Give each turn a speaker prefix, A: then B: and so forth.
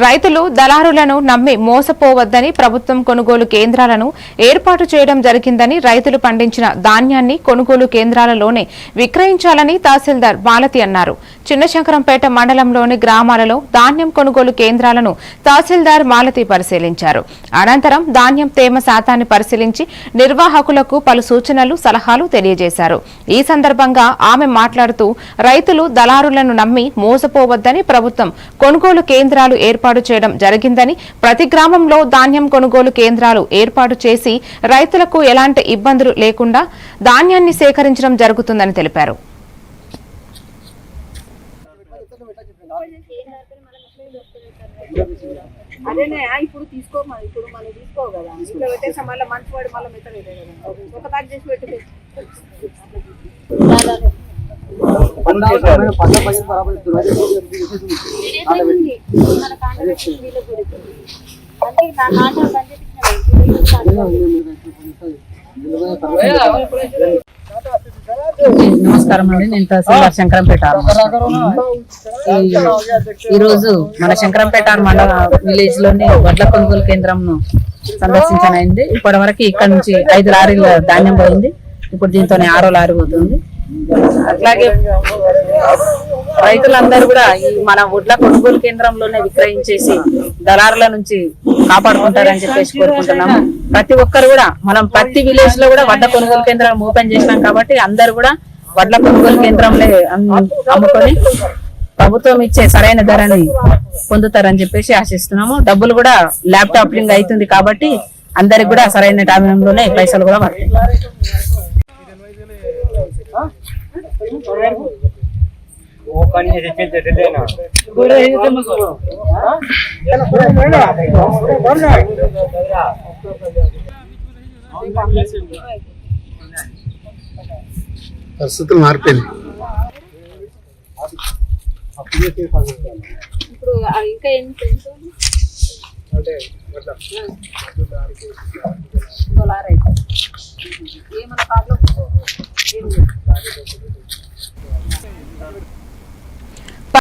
A: రైతులు దళారులను నమ్మి మోసపోవద్దని ప్రభుత్వం కొనుగోలు కేంద్రాలను ఏర్పాటు చేయడం జరిగిందని రైతులు పండించిన ధాన్యాన్ని కొనుగోలు కేంద్రాలలోనే విక్రయించాలని తహసీల్దార్ మాలతి అన్నారు. చిన్నశంకరంపేట మండలంలోని గ్రామాలలో ధాన్యం కొనుగోలు కేంద్రాలను తహసీల్దార్ మాలతి పరిశీలించారు. అనంతరం ధాన్యం తేమ శాతాన్ని పరిశీలించి నిర్వాహకులకు పలు సూచనలు సలహాలు తెలియజేశారు. ఈ సందర్భంగా ఆమె మాట్లాడుతూ రైతులు దళారులను నమ్మి మోసపోవద్దని ప్రభుత్వం కొనుగోలు కేంద్రాలు ఏర్పాటు చేయడం జరిగిందని ప్రతి గ్రామంలో ధాన్యం కొనుగోలు కేంద్రాలు ఏర్పాటు చేసి రైతులకు ఎలాంటి ఇబ్బందులు లేకుండా ధాన్యాన్ని సేకరించడం జరుగుతుందని తెలిపారు.
B: అదేనే ఇప్పుడు ఇప్పుడు మనం తీసుకో కదా ఇట్లా పెట్టేసా మళ్ళీ మంచి వాడు మళ్ళీ మెత్తగా ఒక ప్యాక్ చేసి పెట్టి
C: నమస్కారం అండి. నేను తహసీల్దార్ శంకరంపేట. ఈ రోజు మన శంకరంపేట మండల విలేజ్ లోని వడ్ల కొనుగోలు కేంద్రం సందర్శించనైంది. ఇప్పటి వరకు ఇక్కడ నుంచి 5 లారీల ధాన్యం పోయింది. ఇప్పుడు దీంతోనే 6వ లారీ పోతుంది. అట్లాగే రైతులందరూ కూడా ఈ మన వడ్ల కొనుగోలు కేంద్రంలోనే విక్రయించేసి దళారుల నుంచి కాపాడుకుంటారని చెప్పేసి కోరుకుంటున్నాము. ప్రతి ఒక్కరు కూడా మనం ప్రతి విలేజ్ లో కూడా వడ్ల కొనుగోలు కేంద్రం ఓపెన్ చేసినాం కాబట్టి అందరు కూడా వడ్ల కొనుగోలు కేంద్రంలో అమ్ముకొని ప్రభుత్వం ఇచ్చే సరైన ధరని పొందుతారని చెప్పేసి ఆశిస్తున్నాము. డబ్బులు కూడా ల్యాప్టాప్ లింక్ అవుతుంది కాబట్టి అందరికి కూడా సరైన టైంలోనే పైసలు కూడా పడతాయి.
D: పరిస్థితులు మారిపోయింది.
B: ఇప్పుడు ఇంకా ఎంత